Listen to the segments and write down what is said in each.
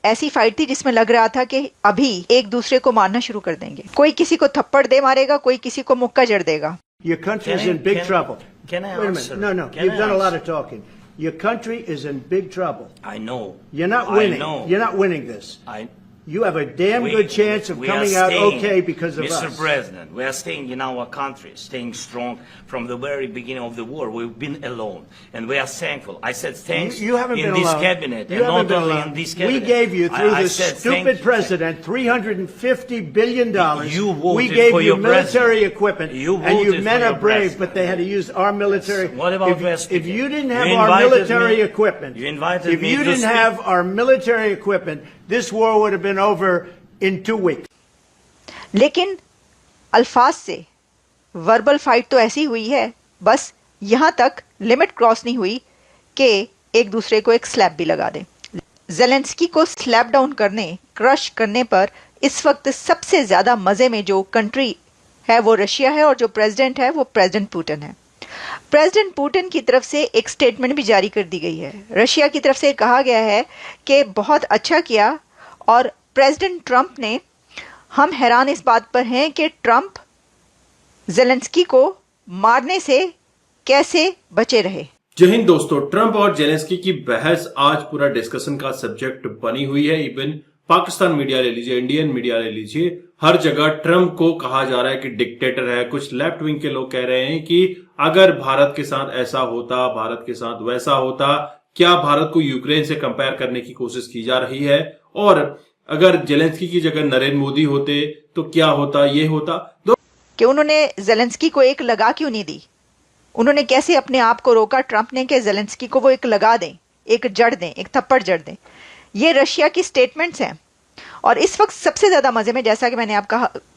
ऐसी फाइट थी जिसमें लग रहा था कि अभी एक दूसरे को मारना शुरू कर देंगे, कोई किसी को थप्पड़ दे मारेगा, कोई किसी को मुक्का जड़ देगा। Your country is in big trouble. Can I Wait a answer? minute. No. You've done a lot of talking. Your country is in big trouble. I know. You're not winning. I know. You're not winning this. You have a damn good chance of coming out okay because of us. Mr. President, we are staying in our country, staying strong from the very beginning of the war. We've been alone, and we are thankful. I said thanks you haven't in been this alone. cabinet, you and haven't not been only alone. in this cabinet. We gave you, through I this said stupid president, $350 billion. You voted we gave for you your military president. equipment, You and you voted men for are your brave, president. but they had to use our military. What about if you didn't have You our invited military me. equipment, You invited if me you to didn't speak. have our military equipment, this war would have been over in 2 weeks. लेकिन अल्फाज से verbal fight तो ऐसी हुई है, बस यहां तक लिमिट क्रॉस नहीं हुई कि एक दूसरे को एक स्लैप भी लगा दे। ज़ेलेंस्की को स्लैप डाउन करने, क्रश करने पर इस वक्त सबसे ज्यादा मजे में जो कंट्री है वो रशिया है, और जो प्रेसिडेंट है वो प्रेसिडेंट पुतिन है। प्रेसिडेंट पुतिन की तरफ से एक स्टेटमेंट भी जारी कर दी गई है। रशिया की तरफ से कहा गया है कि बहुत अच्छा किया, और प्रेसिडेंट ट्रंप ने, हम हैरान इस बात पर हैं कि ट्रंप ज़ेलेंस्की को मारने से कैसे बचे रहे। जय हिंद दोस्तों, ट्रंप और जेलेंस्की की बहस आज पूरा डिस्कशन का सब्जेक्ट बनी हुई है। इवन पाकिस्तान मीडिया ले लीजिए, इंडियन मीडिया ले लीजिए, हर जगह ट्रंप को कहा जा रहा है कि डिक्टेटर है। कुछ लेफ्ट विंग के लोग कह रहे हैं कि अगर भारत के साथ ऐसा होता, भारत के साथ वैसा होता, क्या भारत को यूक्रेन से कंपेयर करने की कोशिश की जा रही है, और अगर जेलेंस्की की जगह नरेंद्र मोदी होते तो क्या होता, ये होता। कि उन्होंने ज़ेलेंस्की को एक लगा क्यों नहीं दी, उन्होंने कैसे अपने आप को रोका ट्रंप ने कि ज़ेलेंस्की को वो एक लगा दें, एक जड़ दें, एक थप्पड़ जड़ दें। ये रशिया की स्टेटमेंट्स हैं। और इस वक्त सबसे ज्यादा मजे में, जैसा कि मैंने आप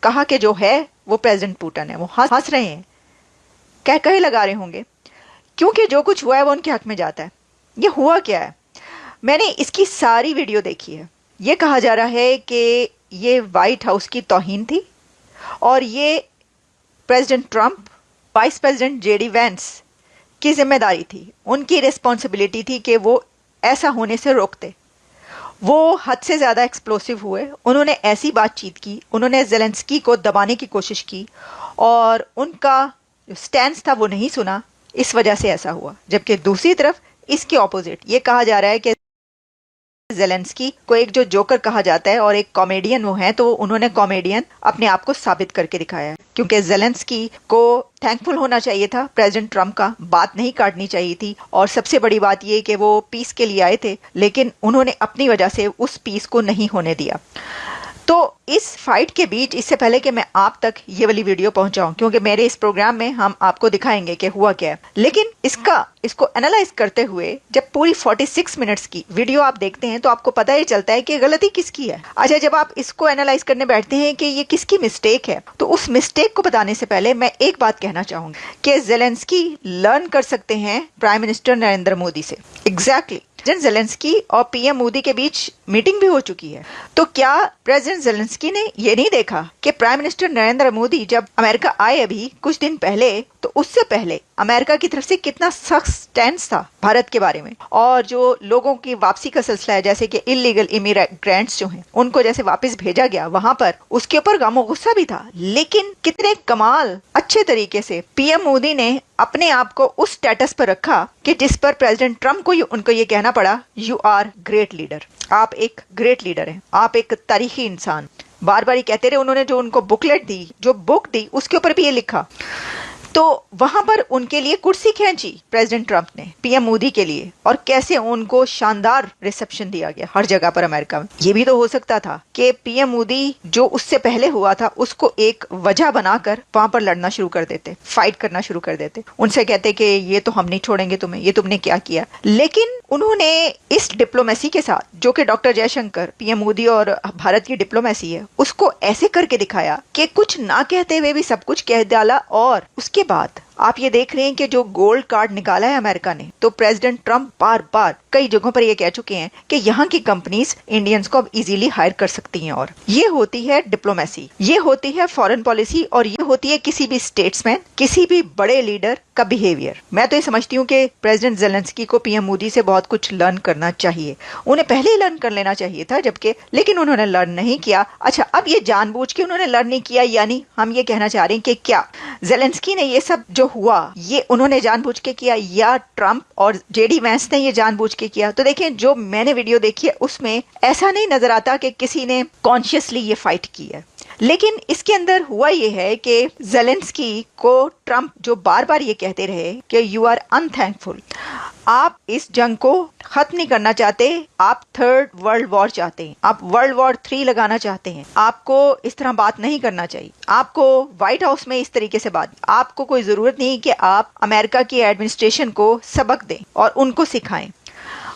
कहा कि जो है वो प्रेसिडेंट पुतिन है, वो हंस रहे हैं, कह कहे लगा रहे होंगे, क्योंकि जो कुछ हुआ है वो उनके हक में जाता है। ये हुआ क्या है, मैंने इसकी सारी वीडियो देखी है। ये कहा जा रहा है कि ये व्हाइट हाउस की तौहीन थी, और ये president Trump, vice president JD Vance की जिम्मेदारी थी, उनकी रिस्पॉन्सिबिलिटी थी कि वो ऐसा होने से रोकते। वो हद से ज़्यादा एक्सप्लोसिव हुए, उन्होंने ऐसी बातचीत की, उन्होंने ज़ेलेंस्की को दबाने की कोशिश की, और उनका जो स्टैंड था वो नहीं सुना, इस वजह से ऐसा हुआ। जबकि दूसरी तरफ इसके ऑपोजिट ये कहा जा रहा है कि ज़ेलेंस्की को एक जो जोकर कहा जाता है और एक कॉमेडियन वो है, तो उन्होंने कॉमेडियन अपने आप को साबित करके दिखाया है। क्योंकि ज़ेलेंस्की को थैंकफुल होना चाहिए था प्रेसिडेंट ट्रंप का, बात नहीं काटनी चाहिए थी। और सबसे बड़ी बात ये कि वो पीस के लिए आए थे, लेकिन उन्होंने अपनी वजह से उस पीस को नहीं होने दिया। तो इस फाइट के बीच, इससे पहले कि मैं आप तक ये वाली वीडियो पहुंचाऊं, क्योंकि मेरे इस प्रोग्राम में हम आपको दिखाएंगे कि हुआ क्या है, लेकिन इसको एनालाइज करते हुए जब पूरी 46 मिनट्स की वीडियो आप देखते हैं तो आपको पता ही चलता है कि गलती किसकी है। अच्छा, जब आप इसको एनालाइज करने बैठते हैं कि ये किसकी मिस्टेक है, तो उस मिस्टेक को बताने से पहले मैं एक बात कहना चाहूंगी कि ज़ेलेंस्की लर्न कर सकते हैं प्राइम मिनिस्टर नरेंद्र मोदी से। एग्जैक्टली ज़ेलेंस्की और पीएम मोदी के बीच मीटिंग भी हो चुकी है। तो क्या प्रेसिडेंट ज़ेलेंस्की ने ये नहीं देखा कि प्राइम मिनिस्टर नरेंद्र मोदी जब अमेरिका आए अभी कुछ दिन पहले, तो उससे पहले अमेरिका की तरफ से कितना सख्त स्टैंड था भारत के बारे में, और जो लोगों की वापसी का सिलसिला है, जैसे कि इलीगल इमिग्रेंट्स जो हैं उनको जैसे वापस भेजा गया, वहां पर उसके ऊपर गम और गुस्सा भी था। लेकिन कितने कमाल अच्छे तरीके से पीएम मोदी ने अपने आप को उस स्टेटस पर रखा कि जिस पर प्रेसिडेंट ट्रंप को उनको ये कहना पड़ा, यू आर ग्रेट लीडर, आप एक ग्रेट लीडर हैं, आप एक तारीखी इंसान। बार बार ही कहते रहे। उन्होंने जो उनको बुकलेट दी, जो बुक दी, उसके ऊपर भी ये लिखा। तो वहां पर उनके लिए कुर्सी खींची प्रेसिडेंट ट्रंप ने पीएम मोदी के लिए, और कैसे उनको शानदार रिसेप्शन दिया गया हर जगह पर अमेरिका में। ये भी तो हो सकता था कि पीएम मोदी जो उससे पहले हुआ था उसको एक वजह बनाकर वहां पर लड़ना शुरू कर देते, फाइट करना शुरू कर देते, उनसे कहते कि ये तो हम नहीं छोड़ेंगे तुम्हें, ये तुमने क्या किया। लेकिन उन्होंने इस डिप्लोमेसी के साथ, जो कि डॉक्टर जयशंकर, पीएम मोदी और भारत की डिप्लोमेसी है, उसको ऐसे करके दिखाया कि कुछ ना कहते हुए भी सब कुछ कह डाला, और उसके बाद आप ये देख रहे हैं कि जो गोल्ड कार्ड निकाला है अमेरिका ने, तो प्रेसिडेंट ट्रंप बार बार कई जगहों पर ये कह चुके हैं कि यहाँ की कंपनीज इंडियंस को अब इजीली हायर कर सकती हैं। और ये होती है डिप्लोमेसी, ये होती है फॉरेन पॉलिसी, और ये होती है किसी भी स्टेट्समैन, किसी भी बड़े लीडर का बिहेवियर। मैं तो ये समझती हूँ कि प्रेसिडेंट जेलेंस्की को पीएम मोदी से बहुत कुछ लर्न करना चाहिए। उन्हें पहले ही लर्न कर लेना चाहिए था जबकि, लेकिन उन्होंने लर्न नहीं किया। अच्छा, अब ये जानबूझ के उन्होंने लर्न नहीं किया, यानी हम ये कहना चाह रहे हैं कि क्या जेलेंस्की ने ये सब जो हुआ ये उन्होंने जानबूझ के किया या ट्रंप और जेडी वैंस ने ये जानबूझ के किया? तो देखें, जो मैंने वीडियो देखी है उसमें ऐसा नहीं नजर आता कि किसी ने कॉन्शियसली ये फाइट की है। लेकिन इसके अंदर हुआ ये है कि जेलेंस्की को ट्रंप जो बार बार ये कहते रहे कि यू आर अनथैंकफुल, आप इस जंग को खत्म नहीं करना चाहते, आप थर्ड वर्ल्ड वॉर चाहते हैं, आप वर्ल्ड वॉर 3 लगाना चाहते हैं, आपको इस तरह बात नहीं करना चाहिए, आपको व्हाइट हाउस में इस तरीके से बात, आपको कोई जरूरत नहीं कि आप अमेरिका की एडमिनिस्ट्रेशन को सबक दें और उनको सिखाएं।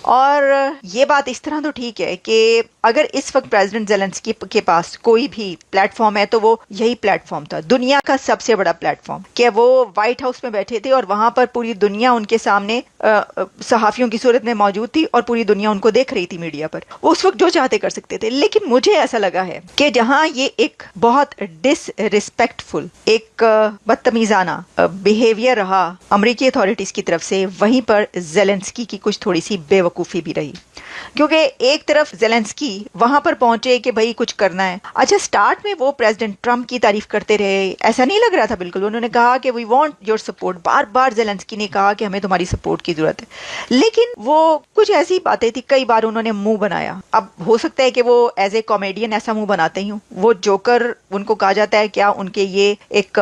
और ये बात इस तरह तो ठीक है कि अगर इस वक्त प्रेसिडेंट जेलेंस्की के पास कोई भी प्लेटफॉर्म है तो वो यही प्लेटफॉर्म था, दुनिया का सबसे बड़ा प्लेटफॉर्म, कि वो व्हाइट हाउस में बैठे थे और वहां पर पूरी दुनिया उनके सामने सहाफियों की सूरत में मौजूद थी और पूरी दुनिया उनको देख रही थी मीडिया पर। वो उस वक्त जो चाहते कर सकते थे। लेकिन मुझे ऐसा लगा है कि जहां ये एक बहुत डिसरिस्पेक्टफुल, एक बदतमीजाना बिहेवियर रहा अमेरिकी अथॉरिटीज की तरफ से, वहीं पर जेलेंस्की की कुछ थोड़ी सी बेवकूफी भी रही। क्योंकि एक तरफ जेलेंस्की वहां पर पहुंचे कि भाई कुछ करना है। अच्छा, स्टार्ट में वो प्रेसिडेंट ट्रंप की तारीफ करते रहे, ऐसा नहीं लग रहा था बिल्कुल। उन्होंने कहा कि वी वांट योर सपोर्ट, बार बार जेलेंस्की ने कहा कि हमें तुम्हारी सपोर्ट की जरूरत है। लेकिन वो कुछ ऐसी बातें थी, कई बार उन्होंने मुंह बनाया। अब हो सकता है कि वो एज ए कॉमेडियन ऐसा मुंह बनाते ही हूँ, वो जोकर उनको कहा जाता है क्या, उनके ये एक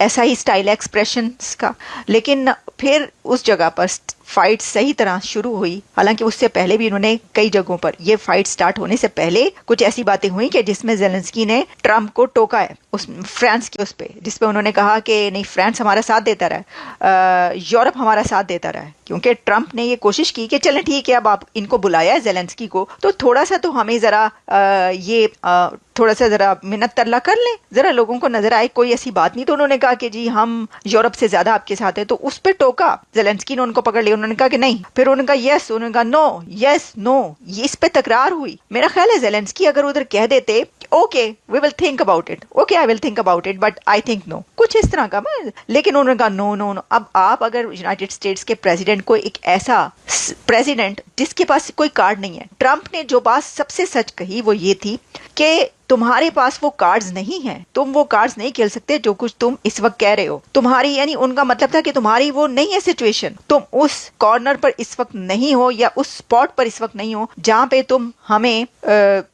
ऐसा ही स्टाइल एक्सप्रेशन का। लेकिन फिर उस जगह पर फाइट सही तरह शुरू हुई। हालांकि उससे पहले भी उन्होंने कई जगहों पर, ये फाइट स्टार्ट होने से पहले कुछ ऐसी बातें हुई कि जिसमें जेलेंस्की ने ट्रंप को टोका है, उस फ्रांस के उस पे, जिसपे उन्होंने कहा कि नहीं, फ्रांस हमारा साथ देता रहा, यूरोप हमारा साथ देता रहा है। क्योंकि ट्रंप ने ये कोशिश की कि चलें ठीक है, अब आप इनको बुलाया है जेलेंस्की को, तो थोड़ा सा तो हमें जरा थोड़ा सा जरा मिन्नत तरला कर लें, जरा लोगों को नजर आए कोई ऐसी बात नहीं। तो उन्होंने कहा कि जी हम यूरोप से ज्यादा आपके साथ है, तो उस पर टोका। जेलेंस्की ने उनको पकड़ लिया, उन्होंने कहा कि नहीं, फिर उन्होंने कहा यस, उन्होंने कहा नो, यस नो, ये इस पे तकरार हुई। मेरा ख्याल है जेलेंस्की अगर उधर कह देते okay we will think about it, okay I will think about it, but I think no, कुछ इस तरह का। लेकिन उन्होंने कहा नो नो नो। अब आप अगर यूनाइटेड स्टेट्स के प्रेसिडेंट को, एक ऐसा प्रेसिडेंट जिसके पास कोई कार्ड नहीं है, ट्रंप ने जो बात सबसे सच कही वो ये थी कि तुम्हारे पास वो कार्ड्स नहीं हैं, तुम वो कार्ड्स नहीं खेल सकते जो कुछ तुम इस वक्त कह रहे हो। तुम्हारी, यानी उनका मतलब था कि तुम्हारी वो नहीं है सिचुएशन, तुम उस कॉर्नर पर इस वक्त नहीं हो या उस स्पॉट पर इस वक्त नहीं हो जहां पे तुम हमें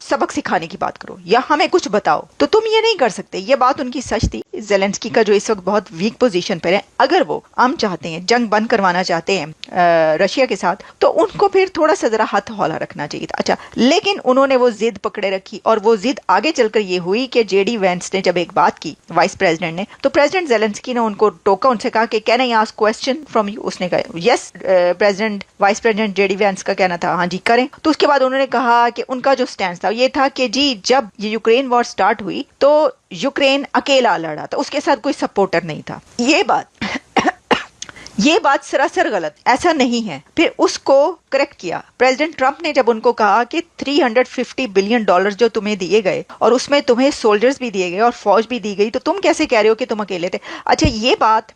सबक सिखाने की बात करो या हमें कुछ बताओ, तो तुम ये नहीं कर सकते। ये बात उनकी सच थी। जेलेंस्की का जो इस वक्त बहुत वीक पोजीशन पर है, अगर वो हम चाहते हैं, जंग बंद करवाना चाहते हैं रशिया के साथ, तो उनको फिर थोड़ा सा जरा हाथ हौला रखना चाहिए था। अच्छा, लेकिन उन्होंने वो जिद पकड़े रखी और वो जिद आगे चलकर ये हुई कि जेडी वेंस ने जब एक बात की वाइस प्रेसिडेंट ने, तो प्रेसिडेंट जेलेंस्की ने उनको टोका, उनसे कहा कि can I ask question from you. उसने कहा yes, president vice president JD Vance का कहना था हाँ जी करें। तो उसके बाद उन्होंने कहा कि उनका जो स्टैंड था ये था कि जी जब ये यूक्रेन वॉर स्टार्ट हुई तो यूक्रेन अकेला लड़ा था, उसके साथ कोई सपोर्टर नहीं था। ये बात सरासर गलत, ऐसा नहीं है। फिर उसको करेक्ट किया प्रेसिडेंट ट्रंप ने जब उनको कहा कि $350 बिलियन जो तुम्हें दिए गए और उसमें तुम्हें सोल्जर्स भी दिए गए और फौज भी दी गई, तो तुम कैसे कह रहे हो कि तुम अकेले थे। अच्छा, ये बात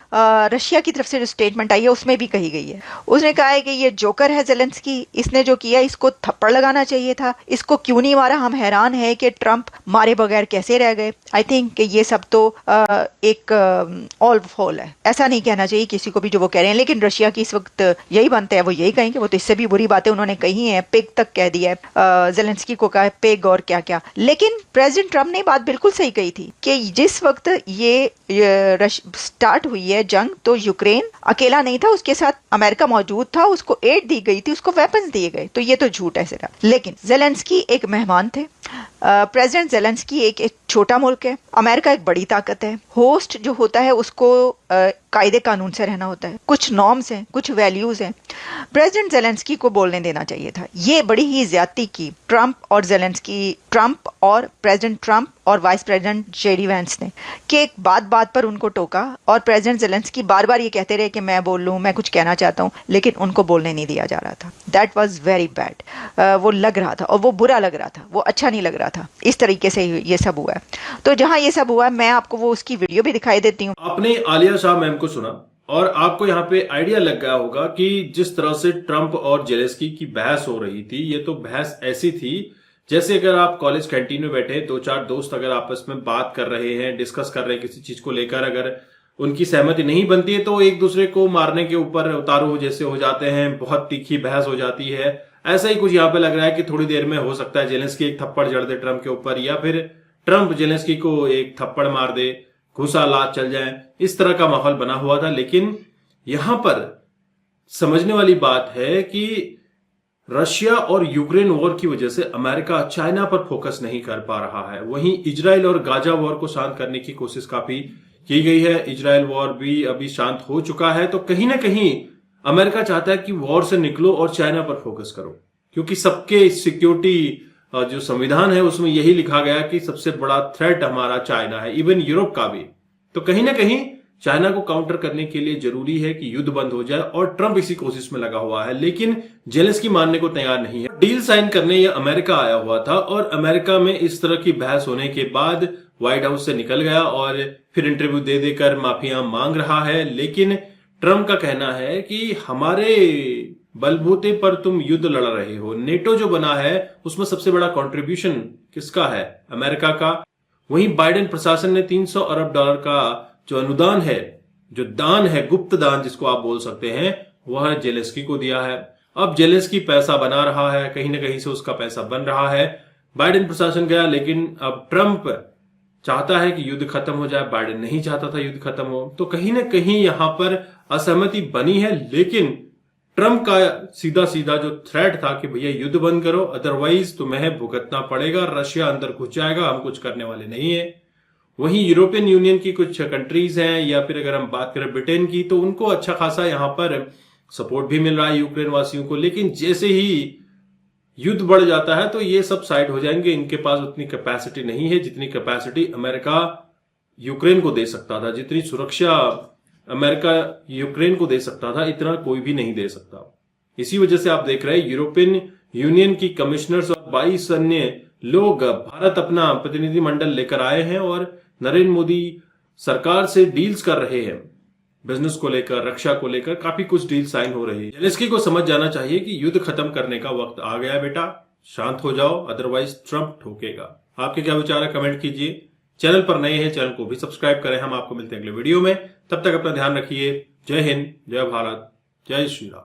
रशिया की तरफ से जो स्टेटमेंट आई है उसमें भी कही गई है। उसने कहा है कि ये जोकर है जेलेंस्की, इसने जो किया इसको थप्पड़ लगाना चाहिए था, इसको क्यों नहीं मारा। हम हैरान है कि ट्रंप मारे बगैर कैसे रह गए। आई थिंक कि ये सब तो एक ऑल फॉल है, ऐसा नहीं कहना चाहिए किसी को भी जो वो कह रहे हैं। लेकिन रशिया की इस वक्त यही बनता है, वो यही कहेंगे। वो तो इससे भी बुरी बातें उन्होंने कही हैं, पिग तक कह दिया है, जेलेंस्की को कहा है पिग और क्या क्या। लेकिन प्रेसिडेंट ट्रंप ने बात बिल्कुल सही कही थी कि जिस वक्त ये स्टार्ट हुई है जंग, तो यूक्रेन अकेला नहीं था, उसके साथ अमेरिका मौजूद था, उसको एड दी गई थी, उसको वेपन्स दिए गए। तो ये तो झूठ है सिरा। लेकिन जेलेंस्की एक मेहमान थे, प्रेसिडेंट जेलेंस्की एक छोटा मुल्क है, अमेरिका एक बड़ी ताकत है। होस्ट जो होता है उसको कायदे कानून से रहना होता है, कुछ नॉर्म्स हैं, कुछ वैल्यूज हैं। प्रेसिडेंट जेलेंस्की को बोलने देना चाहिए था। ये बड़ी ही ज्यादती की ट्रंप और जेलेंस्की, ट्रंप और प्रेसिडेंट ट्रंप और वाइस प्रेसिडेंट जेडी वैंस ने कि एक बात बात पर उनको टोका और प्रेसिडेंट ज़ेलेंस्की बार बार ये कहते रहे कि मैं बोल लूँ, मैं कुछ कहना चाहता हूँ, लेकिन उनको बोलने नहीं दिया जा रहा था। That was very bad. वो लग रहा था और वो बुरा लग रहा था, वो अच्छा नहीं लग रहा था। इस तरीके से ये सब हुआ है। तो जहाँ ये सब हुआ है, मैं आपको वो उसकी वीडियो भी दिखाई देती हूँ। आपने आलिया शाह मैम को सुना और आपको यहाँ पे आइडिया लग गया होगा कि जिस तरह से ट्रंप और जेलेंस्की की बहस हो रही थी, ये तो बहस ऐसी थी जैसे अगर आप कॉलेज कैंटीन में बैठे दो चार दोस्त अगर आपस में बात कर रहे हैं, डिस्कस कर रहे हैं किसी चीज को लेकर, अगर उनकी सहमति नहीं बनती है तो एक दूसरे को मारने के ऊपर उतारू जैसे हो जाते हैं, बहुत तीखी बहस हो जाती है। ऐसा ही कुछ यहाँ पे लग रहा है कि थोड़ी देर में हो सकता है जेलेंस्की एक थप्पड़ जड़ दे ट्रंप के ऊपर, या फिर ट्रंप जेलेंस्की को एक थप्पड़ मार दे, घुसा लात चल जाए। इस तरह का माहौल बना हुआ था। लेकिन यहां पर समझने वाली बात है कि रशिया और यूक्रेन वॉर की वजह से अमेरिका चाइना पर फोकस नहीं कर पा रहा है। वहीं इजराइल और गाजा वॉर को शांत करने की कोशिश काफी की गई है। इजराइल वॉर भी अभी शांत हो चुका है। तो कहीं ना कहीं अमेरिका चाहता है कि वॉर से निकलो और चाइना पर फोकस करो, क्योंकि सबके सिक्योरिटी जो संविधान है उसमें यही लिखा गया कि सबसे बड़ा थ्रेट हमारा चाइना है, इवन यूरोप का भी। तो कहीं ना कहीं चाइना को काउंटर करने के लिए जरूरी है कि युद्ध बंद हो जाए और ट्रंप इसी कोशिश में लगा हुआ है। लेकिन जेलेंस्की मानने को तैयार नहीं है। डील साइन करने ये अमेरिका आया हुआ था और अमेरिका में इस तरह की बहस होने के बाद व्हाइट हाउस से निकल गया और फिर इंटरव्यू दे देकर माफिया मांग रहा है। लेकिन ट्रंप का कहना है कि हमारे बलबूते पर तुम युद्ध लड़ रहे हो। नेटो जो बना है उसमें सबसे बड़ा कंट्रीब्यूशन किसका है? अमेरिका का। वहीं बाइडेन प्रशासन ने $300 अरब का जो अनुदान है, जो दान है, गुप्त दान जिसको आप बोल सकते हैं, वह जेलेंस्की को दिया है। अब जेलेंस्की पैसा बना रहा है, कहीं ना कहीं से उसका पैसा बन रहा है। बाइडेन प्रशासन गया, लेकिन अब ट्रंप चाहता है कि युद्ध खत्म हो जाए। बाइडेन नहीं चाहता था युद्ध खत्म हो। तो कहीं ना कहीं यहां पर असहमति बनी है। लेकिन ट्रंप का सीधा सीधा जो थ्रेट था कि भैया युद्ध बंद करो, अदरवाइज तुम्हें भुगतना पड़ेगा, रशिया अंदर घुस जाएगा, हम कुछ करने वाले नहीं है। वहीं यूरोपियन यूनियन की कुछ कंट्रीज हैं, या फिर अगर हम बात करें ब्रिटेन की, तो उनको अच्छा खासा यहां पर सपोर्ट भी मिल रहा है यूक्रेन वासियों को। लेकिन जैसे ही युद्ध बढ़ जाता है तो ये सब साइड हो जाएंगे। इनके पास उतनी कैपेसिटी नहीं है जितनी कैपेसिटी अमेरिका यूक्रेन को दे सकता था, जितनी सुरक्षा अमेरिका यूक्रेन को दे सकता था, इतना कोई भी नहीं दे सकता। इसी वजह से आप देख रहे हैं यूरोपियन यूनियन की कमिश्नर्स और 22 अन्य लोग भारत अपना प्रतिनिधिमंडल लेकर आए हैं और नरेंद्र मोदी सरकार से डील्स कर रहे हैं। बिजनेस को लेकर, रक्षा को लेकर काफी कुछ डील साइन हो रही है। जेलेंस्की को समझ जाना चाहिए कि युद्ध खत्म करने का वक्त आ गया बेटा, शांत हो जाओ, अदरवाइज ट्रंप ठोकेगा। आपके क्या विचार है कमेंट कीजिए। चैनल पर नए हैं, चैनल को भी सब्सक्राइब करें। हम आपको मिलते हैं अगले वीडियो में। तब तक अपना ध्यान रखिए। जय हिंद, जय भारत, जय श्री राम।